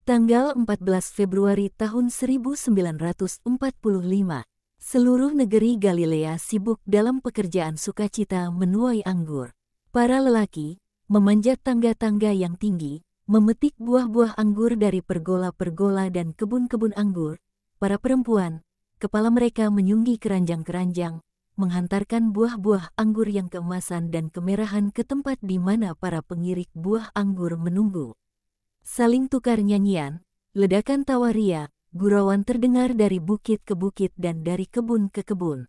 Tanggal 14 Februari tahun 1945, seluruh negeri Galilea sibuk dalam pekerjaan sukacita menuai anggur. Para lelaki memanjat tangga-tangga yang tinggi, memetik buah-buah anggur dari pergola-pergola dan kebun-kebun anggur. Para perempuan, kepala mereka menyunggi keranjang-keranjang, menghantarkan buah-buah anggur yang keemasan dan kemerahan ke tempat di mana para pengirik buah anggur menunggu. Saling tukar nyanyian, ledakan tawaria, gurauan terdengar dari bukit ke bukit dan dari kebun ke kebun.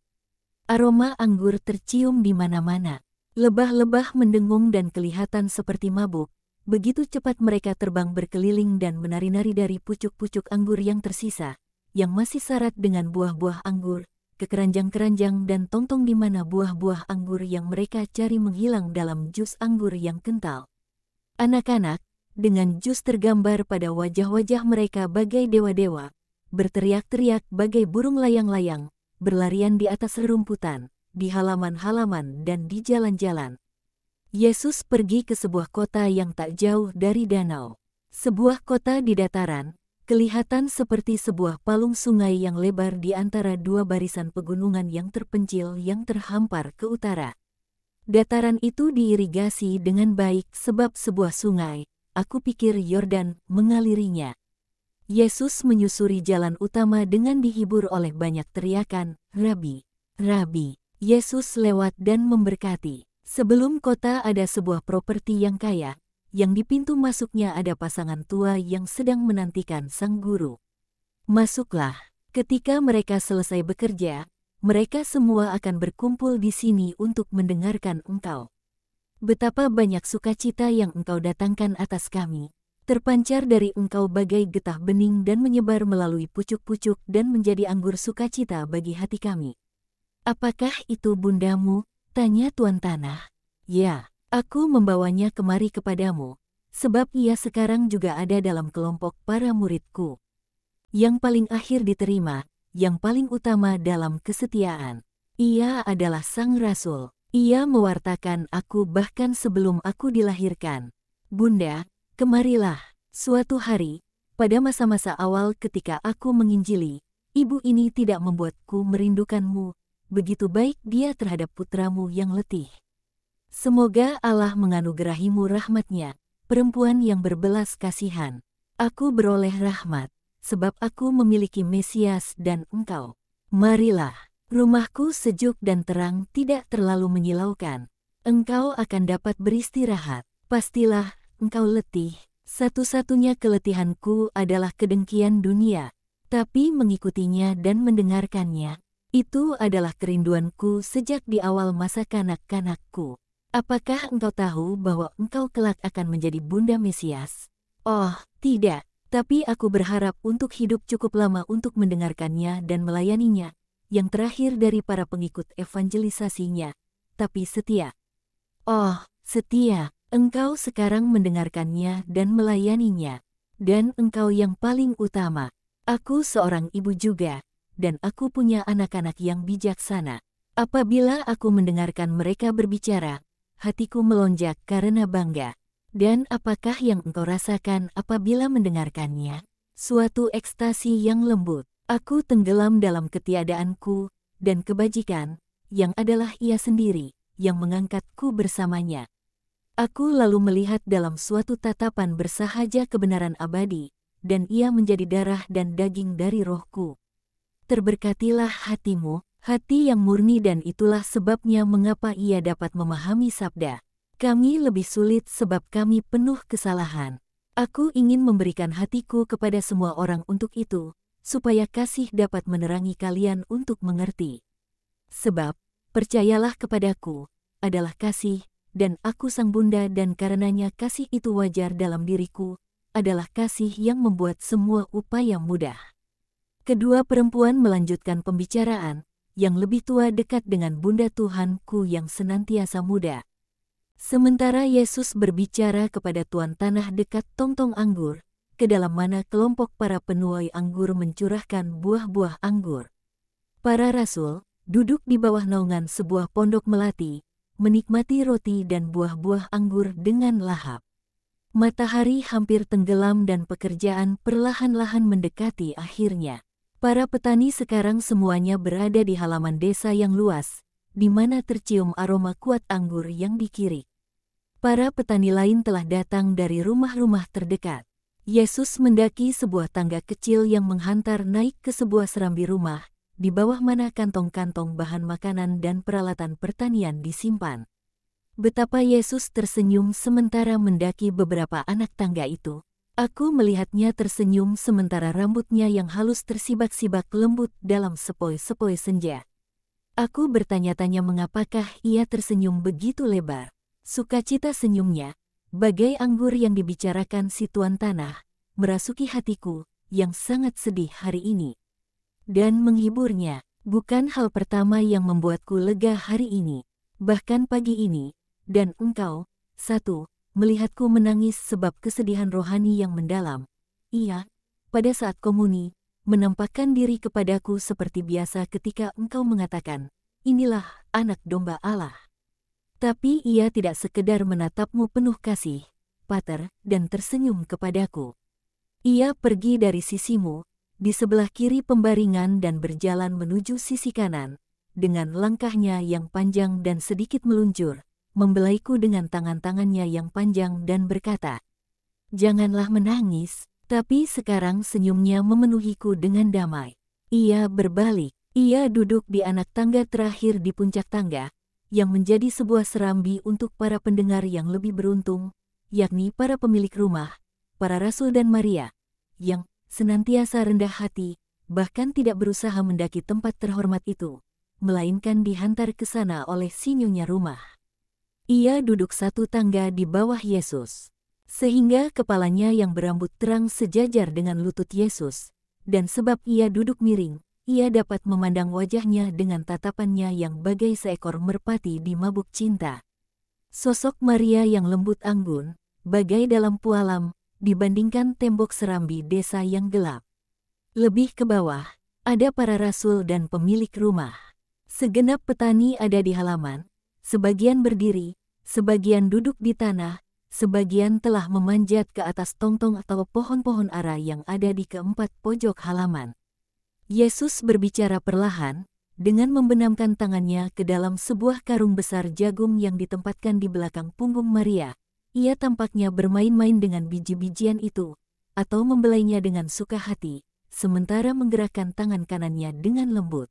Aroma anggur tercium di mana-mana. Lebah-lebah mendengung dan kelihatan seperti mabuk. Begitu cepat mereka terbang berkeliling dan menari-nari dari pucuk-pucuk anggur yang tersisa, yang masih syarat dengan buah-buah anggur, ke keranjang-keranjang dan tongtong di mana buah-buah anggur yang mereka cari menghilang dalam jus anggur yang kental. Anak-anak, dengan jus tergambar pada wajah-wajah mereka bagai dewa-dewa, berteriak-teriak bagai burung layang-layang, berlarian di atas rerumputan, di halaman-halaman dan di jalan-jalan. Yesus pergi ke sebuah kota yang tak jauh dari danau. Sebuah kota di dataran, kelihatan seperti sebuah palung sungai yang lebar di antara dua barisan pegunungan yang terpencil yang terhampar ke utara. Dataran itu diirigasi dengan baik sebab sebuah sungai, aku pikir Yordan, mengalirinya. Yesus menyusuri jalan utama dengan dihibur oleh banyak teriakan, "Rabi, Rabi." Yesus lewat dan memberkati. Sebelum kota ada sebuah properti yang kaya, yang di pintu masuknya ada pasangan tua yang sedang menantikan sang guru. Masuklah. Ketika mereka selesai bekerja, mereka semua akan berkumpul di sini untuk mendengarkan engkau. Betapa banyak sukacita yang engkau datangkan atas kami, terpancar dari engkau bagai getah bening dan menyebar melalui pucuk-pucuk dan menjadi anggur sukacita bagi hati kami. Apakah itu bundamu? Tanya Tuan Tanah. Ya, aku membawanya kemari kepadamu, sebab ia sekarang juga ada dalam kelompok para muridku. Yang paling akhir diterima, yang paling utama dalam kesetiaan. Ia adalah sang rasul. Ia mewartakan aku bahkan sebelum aku dilahirkan. Bunda, kemarilah. Suatu hari, pada masa-masa awal ketika aku menginjili, ibu ini tidak membuatku merindukanmu. Begitu baik dia terhadap putramu yang letih. Semoga Allah menganugerahimu rahmat-Nya, perempuan yang berbelas kasihan. Aku beroleh rahmat, sebab aku memiliki Mesias dan engkau. Marilah. Rumahku sejuk dan terang, tidak terlalu menyilaukan. Engkau akan dapat beristirahat. Pastilah, engkau letih. Satu-satunya keletihanku adalah kedengkian dunia. Tapi mengikutinya dan mendengarkannya, itu adalah kerinduanku sejak di awal masa kanak-kanakku. Apakah engkau tahu bahwa engkau kelak akan menjadi Bunda Mesias? Oh, tidak. Tapi aku berharap untuk hidup cukup lama untuk mendengarkannya dan melayaninya. Yang terakhir dari para pengikut evangelisasinya, tapi setia. Oh, setia, engkau sekarang mendengarkannya dan melayaninya. Dan engkau yang paling utama. Aku seorang ibu juga, dan aku punya anak-anak yang bijaksana. Apabila aku mendengarkan mereka berbicara, hatiku melonjak karena bangga. Dan apakah yang engkau rasakan apabila mendengarkannya? Suatu ekstasi yang lembut. Aku tenggelam dalam ketiadaanku dan kebajikan, yang adalah Ia sendiri, yang mengangkatku bersamanya. Aku lalu melihat dalam suatu tatapan bersahaja kebenaran abadi, dan Ia menjadi darah dan daging dari rohku. Terberkatilah hatimu, hati yang murni, dan itulah sebabnya mengapa ia dapat memahami sabda. Kami lebih sulit sebab kami penuh kesalahan. Aku ingin memberikan hatiku kepada semua orang untuk itu, supaya kasih dapat menerangi kalian untuk mengerti. Sebab, percayalah kepadaku, adalah kasih, dan aku sang bunda dan karenanya kasih itu wajar dalam diriku, adalah kasih yang membuat semua upaya mudah. Kedua perempuan melanjutkan pembicaraan, yang lebih tua dekat dengan Bunda Tuhanku yang senantiasa muda. Sementara Yesus berbicara kepada Tuan Tanah dekat tongtong anggur, ke dalam mana kelompok para penuai anggur mencurahkan buah-buah anggur. Para rasul, duduk di bawah naungan sebuah pondok melati, menikmati roti dan buah-buah anggur dengan lahap. Matahari hampir tenggelam dan pekerjaan perlahan-lahan mendekati akhirnya. Para petani sekarang semuanya berada di halaman desa yang luas, di mana tercium aroma kuat anggur yang dikirik. Para petani lain telah datang dari rumah-rumah terdekat. Yesus mendaki sebuah tangga kecil yang menghantar naik ke sebuah serambi rumah, di bawah mana kantong-kantong bahan makanan dan peralatan pertanian disimpan. Betapa Yesus tersenyum sementara mendaki beberapa anak tangga itu. Aku melihatnya tersenyum sementara rambutnya yang halus tersibak-sibak lembut dalam sepoi-sepoi senja. Aku bertanya-tanya mengapakah ia tersenyum begitu lebar. Sukacita senyumnya, bagai anggur yang dibicarakan si tuan tanah, merasuki hatiku yang sangat sedih hari ini. Dan menghiburnya, bukan hal pertama yang membuatku lega hari ini. Bahkan pagi ini, dan engkau, satu, melihatku menangis sebab kesedihan rohani yang mendalam. Ia, pada saat komuni, menampakkan diri kepadaku seperti biasa ketika engkau mengatakan, inilah anak domba Allah. Tapi ia tidak sekedar menatapmu penuh kasih, Pater, dan tersenyum kepadaku. Ia pergi dari sisimu, di sebelah kiri pembaringan dan berjalan menuju sisi kanan, dengan langkahnya yang panjang dan sedikit meluncur, membelaiku dengan tangan-tangannya yang panjang dan berkata, "Janganlah menangis," tapi sekarang senyumnya memenuhiku dengan damai. Ia berbalik, ia duduk di anak tangga terakhir di puncak tangga, yang menjadi sebuah serambi untuk para pendengar yang lebih beruntung, yakni para pemilik rumah, para rasul dan Maria, yang senantiasa rendah hati, bahkan tidak berusaha mendaki tempat terhormat itu, melainkan dihantar ke sana oleh si nyonya rumah. Ia duduk satu tangga di bawah Yesus, sehingga kepalanya yang berambut terang sejajar dengan lutut Yesus, dan sebab ia duduk miring, ia dapat memandang wajahnya dengan tatapannya yang bagai seekor merpati di mabuk cinta. Sosok Maria yang lembut anggun, bagai dalam pualam, dibandingkan tembok serambi desa yang gelap. Lebih ke bawah, ada para rasul dan pemilik rumah. Segenap petani ada di halaman, sebagian berdiri, sebagian duduk di tanah, sebagian telah memanjat ke atas tongtong atau pohon-pohon ara yang ada di keempat pojok halaman. Yesus berbicara perlahan, dengan membenamkan tangannya ke dalam sebuah karung besar jagung yang ditempatkan di belakang punggung Maria. Ia tampaknya bermain-main dengan biji-bijian itu, atau membelainya dengan suka hati, sementara menggerakkan tangan kanannya dengan lembut.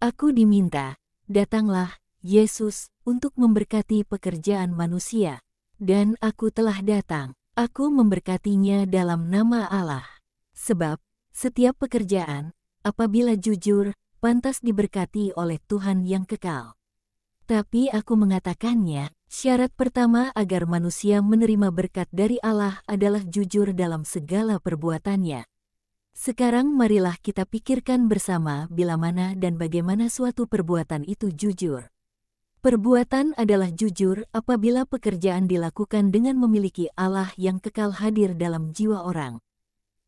Aku diminta, datanglah, Yesus, untuk memberkati pekerjaan manusia. Dan aku telah datang, aku memberkatinya dalam nama Allah. Sebab, setiap pekerjaan, apabila jujur, pantas diberkati oleh Tuhan yang kekal. Tapi aku mengatakannya, syarat pertama agar manusia menerima berkat dari Allah adalah jujur dalam segala perbuatannya. Sekarang marilah kita pikirkan bersama bila mana dan bagaimana suatu perbuatan itu jujur. Perbuatan adalah jujur apabila pekerjaan dilakukan dengan memiliki Allah yang kekal hadir dalam jiwa orang.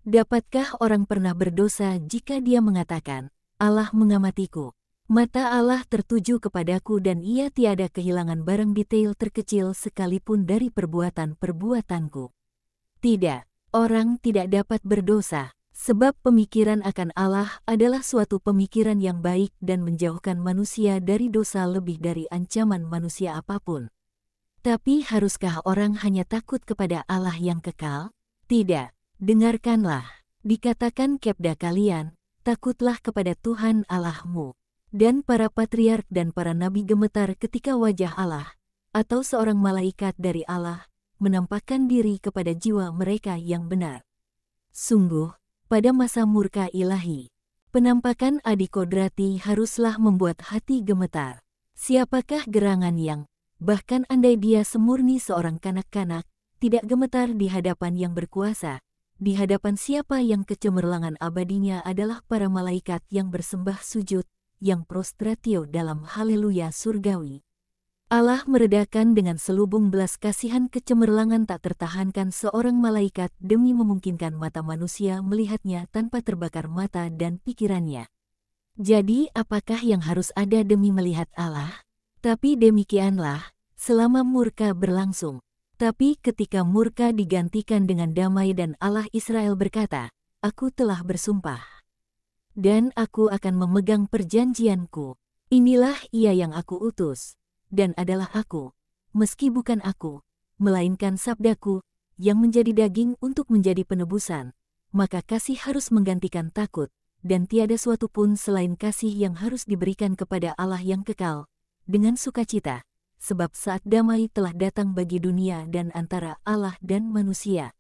Dapatkah orang pernah berdosa jika dia mengatakan, Allah mengamatiku, mata Allah tertuju kepadaku dan ia tiada kehilangan barang detail terkecil sekalipun dari perbuatan-perbuatanku? Tidak, orang tidak dapat berdosa, sebab pemikiran akan Allah adalah suatu pemikiran yang baik dan menjauhkan manusia dari dosa lebih dari ancaman manusia apapun. Tapi haruskah orang hanya takut kepada Allah yang kekal? Tidak. Dengarkanlah, dikatakan kebda kalian, takutlah kepada Tuhan Allahmu. Dan para patriark dan para nabi gemetar ketika wajah Allah, atau seorang malaikat dari Allah, menampakkan diri kepada jiwa mereka yang benar. Sungguh, pada masa murka ilahi, penampakan adikodrati haruslah membuat hati gemetar. Siapakah gerangan yang, bahkan andai dia semurni seorang kanak-kanak, tidak gemetar di hadapan yang berkuasa? Di hadapan siapa yang kecemerlangan abadinya adalah para malaikat yang bersembah sujud, yang prostratio dalam haleluya surgawi. Allah meredakan dengan selubung belas kasihan kecemerlangan tak tertahankan seorang malaikat demi memungkinkan mata manusia melihatnya tanpa terbakar mata dan pikirannya. Jadi apakah yang harus ada demi melihat Allah? Tapi demikianlah, selama murka berlangsung, Tetapi ketika murka digantikan dengan damai dan Allah Israel berkata, "Aku telah bersumpah. Dan aku akan memegang perjanjianku. Inilah ia yang aku utus, dan adalah aku, meski bukan aku, melainkan sabdaku, yang menjadi daging untuk menjadi penebusan. Maka kasih harus menggantikan takut, dan tiada suatu pun selain kasih yang harus diberikan kepada Allah yang kekal, dengan sukacita, sebab saat damai telah datang bagi dunia dan antara Allah dan manusia."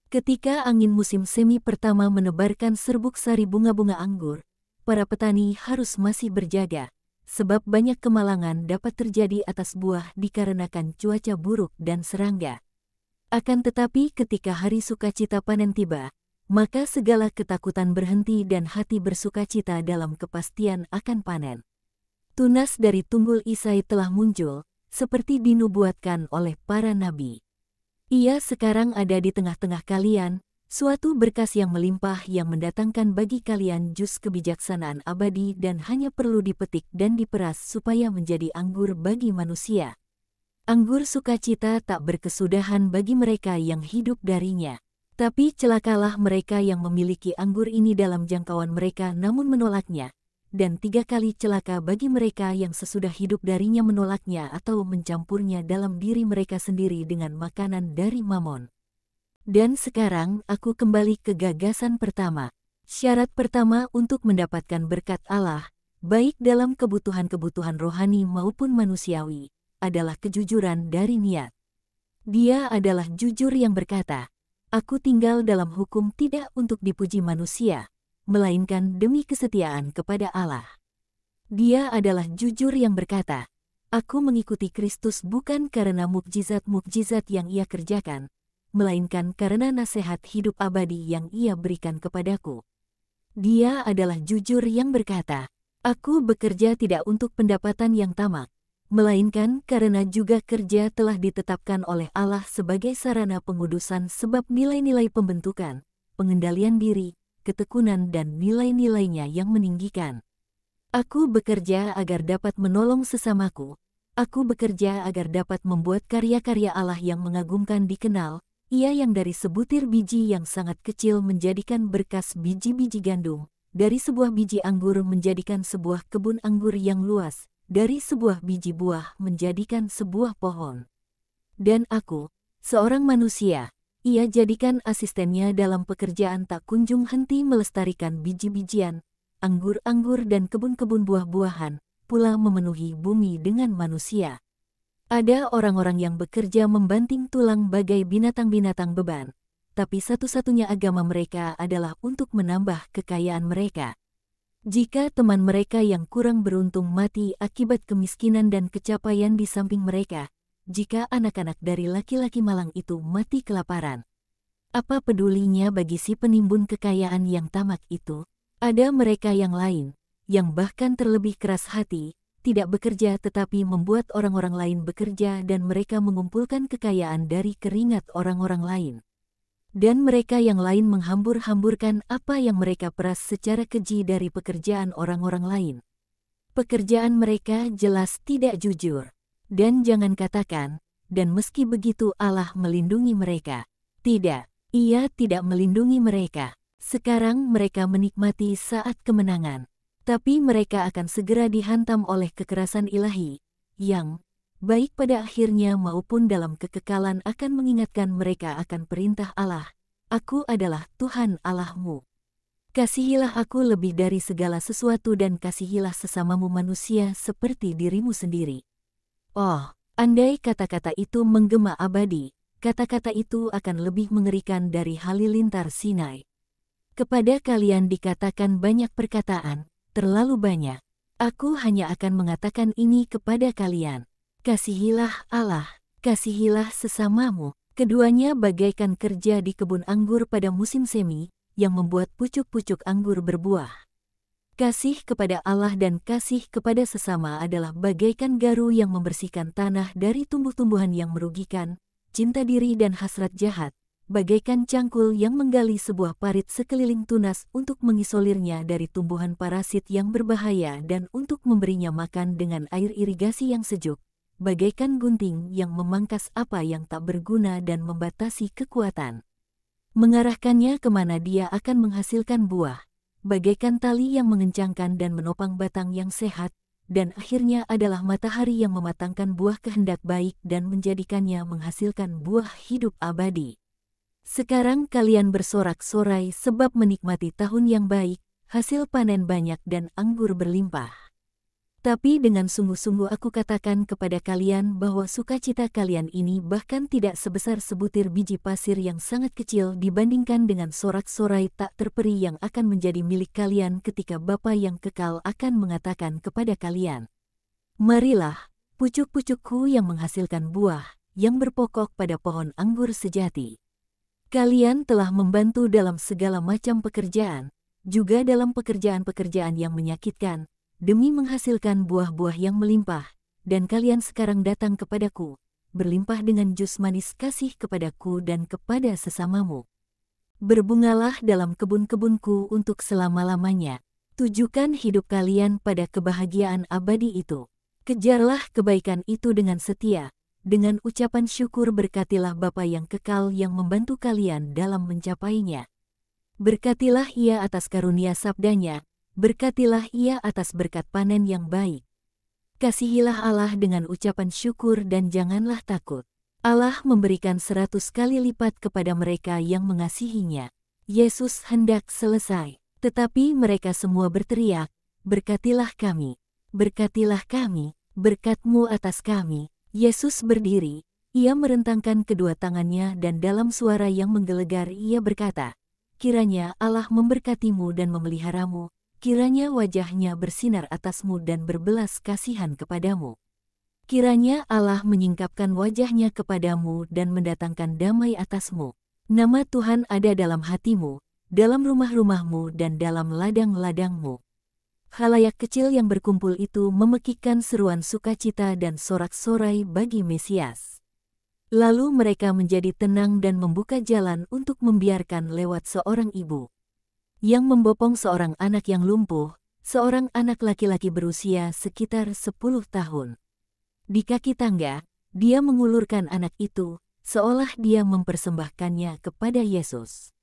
Ketika angin musim semi pertama menebarkan serbuk sari bunga-bunga anggur, para petani harus masih berjaga, sebab banyak kemalangan dapat terjadi atas buah dikarenakan cuaca buruk dan serangga. Akan tetapi ketika hari sukacita panen tiba, maka segala ketakutan berhenti dan hati bersukacita dalam kepastian akan panen. Tunas dari tunggul Isai telah muncul, seperti dinubuatkan oleh para nabi. Ia sekarang ada di tengah-tengah kalian, suatu berkas yang melimpah yang mendatangkan bagi kalian jus kebijaksanaan abadi dan hanya perlu dipetik dan diperas supaya menjadi anggur bagi manusia. Anggur sukacita tak berkesudahan bagi mereka yang hidup darinya. Tapi celakalah mereka yang memiliki anggur ini dalam jangkauan mereka namun menolaknya. Dan 3 kali celaka bagi mereka yang sesudah hidup darinya menolaknya atau mencampurnya dalam diri mereka sendiri dengan makanan dari mamon. Dan sekarang aku kembali ke gagasan pertama. Syarat pertama untuk mendapatkan berkat Allah, baik dalam kebutuhan-kebutuhan rohani maupun manusiawi, adalah kejujuran dari niat. Dia adalah jujur yang berkata, "Aku tinggal dalam hukum tidak untuk dipuji manusia, melainkan demi kesetiaan kepada Allah." Dia adalah jujur yang berkata, "Aku mengikuti Kristus bukan karena mukjizat-mukjizat yang ia kerjakan, melainkan karena nasihat hidup abadi yang ia berikan kepadaku." Dia adalah jujur yang berkata, "Aku bekerja tidak untuk pendapatan yang tamak, melainkan karena juga kerja telah ditetapkan oleh Allah sebagai sarana pengudusan sebab nilai-nilai pembentukan, pengendalian diri, ketekunan dan nilai-nilainya yang meninggikan. Aku bekerja agar dapat menolong sesamaku. Aku bekerja agar dapat membuat karya-karya Allah yang mengagumkan dikenal, ia yang dari sebutir biji yang sangat kecil menjadikan berkas biji-biji gandum, dari sebuah biji anggur menjadikan sebuah kebun anggur yang luas, dari sebuah biji buah menjadikan sebuah pohon. Dan aku, seorang manusia, ia jadikan asistennya dalam pekerjaan tak kunjung henti melestarikan biji-bijian, anggur-anggur dan kebun-kebun buah-buahan, pula memenuhi bumi dengan manusia. Ada orang-orang yang bekerja membanting tulang bagai binatang-binatang beban, tapi satu-satunya agama mereka adalah untuk menambah kekayaan mereka. Jika teman mereka yang kurang beruntung mati akibat kemiskinan dan kecapaian di samping mereka, jika anak-anak dari laki-laki malang itu mati kelaparan, apa pedulinya bagi si penimbun kekayaan yang tamak itu? Ada mereka yang lain, yang bahkan terlebih keras hati, tidak bekerja tetapi membuat orang-orang lain bekerja dan mereka mengumpulkan kekayaan dari keringat orang-orang lain. Dan mereka yang lain menghambur-hamburkan apa yang mereka peras secara keji dari pekerjaan orang-orang lain. Pekerjaan mereka jelas tidak jujur. Dan jangan katakan, dan meski begitu Allah melindungi mereka. Tidak, Ia tidak melindungi mereka. Sekarang mereka menikmati saat kemenangan. Tapi mereka akan segera dihantam oleh kekerasan ilahi, yang, baik pada akhirnya maupun dalam kekekalan akan mengingatkan mereka akan perintah Allah. Aku adalah Tuhan Allahmu. Kasihilah aku lebih dari segala sesuatu dan kasihilah sesamamu manusia seperti dirimu sendiri. Oh, andai kata-kata itu menggema abadi, kata-kata itu akan lebih mengerikan dari halilintar Sinai. Kepada kalian dikatakan banyak perkataan, terlalu banyak. Aku hanya akan mengatakan ini kepada kalian. Kasihilah Allah, kasihilah sesamamu. Keduanya bagaikan kerja di kebun anggur pada musim semi, yang membuat pucuk-pucuk anggur berbuah. Kasih kepada Allah dan kasih kepada sesama adalah bagaikan garu yang membersihkan tanah dari tumbuh-tumbuhan yang merugikan, cinta diri dan hasrat jahat, bagaikan cangkul yang menggali sebuah parit sekeliling tunas untuk mengisolirnya dari tumbuhan parasit yang berbahaya dan untuk memberinya makan dengan air irigasi yang sejuk, bagaikan gunting yang memangkas apa yang tak berguna dan membatasi kekuatan. Mengarahkannya kemana dia akan menghasilkan buah, bagaikan tali yang mengencangkan dan menopang batang yang sehat, dan akhirnya adalah matahari yang mematangkan buah kehendak baik dan menjadikannya menghasilkan buah hidup abadi. Sekarang kalian bersorak-sorai sebab menikmati tahun yang baik, hasil panen banyak dan anggur berlimpah. Tapi dengan sungguh-sungguh aku katakan kepada kalian bahwa sukacita kalian ini bahkan tidak sebesar sebutir biji pasir yang sangat kecil dibandingkan dengan sorak-sorai tak terperi yang akan menjadi milik kalian ketika Bapa yang kekal akan mengatakan kepada kalian, "Marilah, pucuk-pucukku yang menghasilkan buah, yang berpokok pada pohon anggur sejati. Kalian telah membantu dalam segala macam pekerjaan, juga dalam pekerjaan-pekerjaan yang menyakitkan, demi menghasilkan buah-buah yang melimpah, dan kalian sekarang datang kepadaku, berlimpah dengan jus manis kasih kepadaku dan kepada sesamamu. Berbungalah dalam kebun-kebunku untuk selama-lamanya. Tujukan hidup kalian pada kebahagiaan abadi itu. Kejarlah kebaikan itu dengan setia. Dengan ucapan syukur berkatilah Bapa yang kekal yang membantu kalian dalam mencapainya. Berkatilah Ia atas karunia sabdanya, berkatilah Ia atas berkat panen yang baik. Kasihilah Allah dengan ucapan syukur dan janganlah takut. Allah memberikan 100 kali lipat kepada mereka yang mengasihinya." Yesus hendak selesai, tetapi mereka semua berteriak, "Berkatilah kami, berkatilah kami, berkat-Mu atas kami." Yesus berdiri, Ia merentangkan kedua tangannya dan dalam suara yang menggelegar Ia berkata, "Kiranya Allah memberkatimu dan memeliharamu, kiranya wajahnya bersinar atasmu dan berbelas kasihan kepadamu. Kiranya Allah menyingkapkan wajahnya kepadamu dan mendatangkan damai atasmu. Nama Tuhan ada dalam hatimu, dalam rumah-rumahmu dan dalam ladang-ladangmu." Khalayak kecil yang berkumpul itu memekikkan seruan sukacita dan sorak-sorai bagi Mesias. Lalu mereka menjadi tenang dan membuka jalan untuk membiarkan lewat seorang ibu yang membopong seorang anak yang lumpuh, seorang anak laki-laki berusia sekitar 10 tahun. Di kaki tangga, dia mengulurkan anak itu, seolah dia mempersembahkannya kepada Yesus.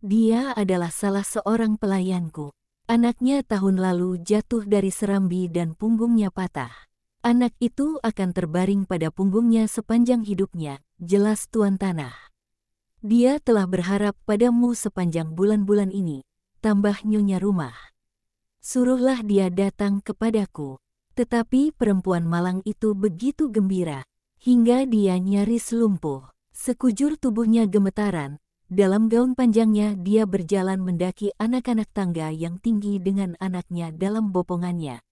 "Dia adalah salah seorang pelayanku. Anaknya tahun lalu jatuh dari serambi dan punggungnya patah. Anak itu akan terbaring pada punggungnya sepanjang hidupnya, jelas Tuan Tanah. Dia telah berharap padamu sepanjang bulan-bulan ini, tambah nyonya rumah. Suruhlah dia datang kepadaku." Tetapi perempuan malang itu begitu gembira, hingga dia nyaris lumpuh. Sekujur tubuhnya gemetaran, dalam gaun panjangnya dia berjalan mendaki anak-anak tangga yang tinggi dengan anaknya dalam bopongannya.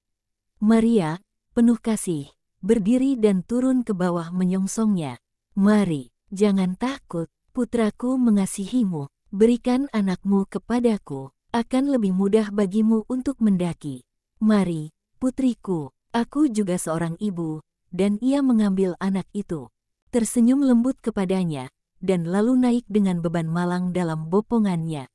Maria, penuh kasih, berdiri dan turun ke bawah menyongsongnya. "Mari, jangan takut, putraku mengasihimu, berikan anakmu kepadaku, akan lebih mudah bagimu untuk mendaki. Mari, putriku, aku juga seorang ibu." Dan ia mengambil anak itu, tersenyum lembut kepadanya, dan lalu naik dengan beban malang dalam bopongannya.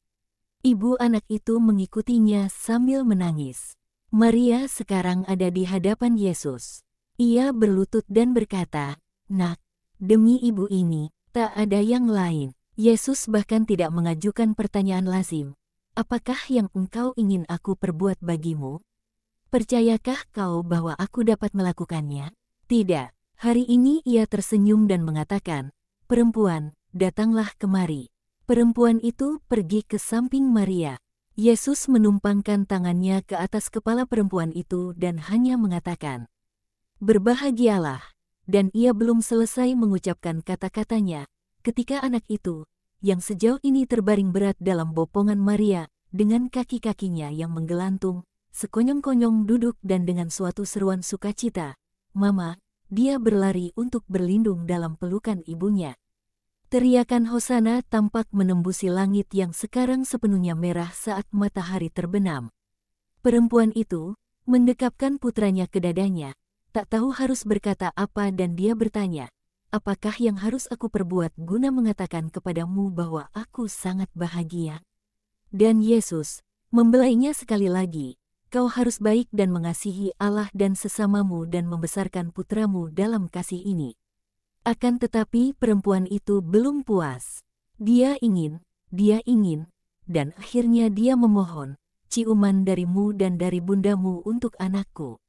Ibu anak itu mengikutinya sambil menangis. Maria sekarang ada di hadapan Yesus. Ia berlutut dan berkata, "Nak, demi ibu ini, tak ada yang lain." Yesus bahkan tidak mengajukan pertanyaan lazim, "Apakah yang engkau ingin aku perbuat bagimu? Percayakah kau bahwa aku dapat melakukannya?" Tidak. Hari ini ia tersenyum dan mengatakan, "Perempuan, datanglah kemari." Perempuan itu pergi ke samping Maria. Yesus menumpangkan tangannya ke atas kepala perempuan itu dan hanya mengatakan, "Berbahagialah." Dan ia belum selesai mengucapkan kata-katanya, ketika anak itu, yang sejauh ini terbaring berat dalam bopongan Maria, dengan kaki-kakinya yang menggelantung, sekonyong-konyong duduk dan dengan suatu seruan sukacita, "Mama," dia berlari untuk berlindung dalam pelukan ibunya. Teriakan hosana tampak menembusi langit yang sekarang sepenuhnya merah saat matahari terbenam. Perempuan itu mendekapkan putranya ke dadanya, tak tahu harus berkata apa dan dia bertanya, "Apakah yang harus aku perbuat guna mengatakan kepadamu bahwa aku sangat bahagia?" Dan Yesus membelainya sekali lagi, Kau harus baik dan mengasihi Allah dan sesamamu dan membesarkan putramu dalam kasih ini. Akan tetapi perempuan itu belum puas. Dia ingin, dan akhirnya dia memohon, ciuman darimu dan dari bundamu untuk anakku.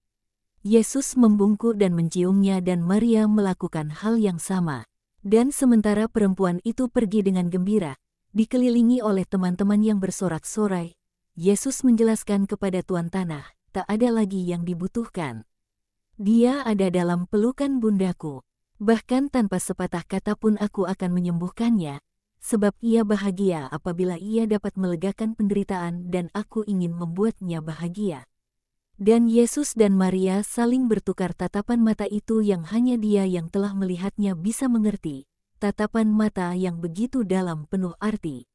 Yesus membungkuk dan menciumnya dan Maria melakukan hal yang sama. Dan sementara perempuan itu pergi dengan gembira, dikelilingi oleh teman-teman yang bersorak-sorai, Yesus menjelaskan kepada tuan tanah, tak ada lagi yang dibutuhkan. Dia ada dalam pelukan bundaku. Bahkan tanpa sepatah kata pun aku akan menyembuhkannya, sebab ia bahagia apabila ia dapat melegakan penderitaan dan aku ingin membuatnya bahagia. Dan Yesus dan Maria saling bertukar tatapan mata itu yang hanya dia yang telah melihatnya bisa mengerti, tatapan mata yang begitu dalam penuh arti.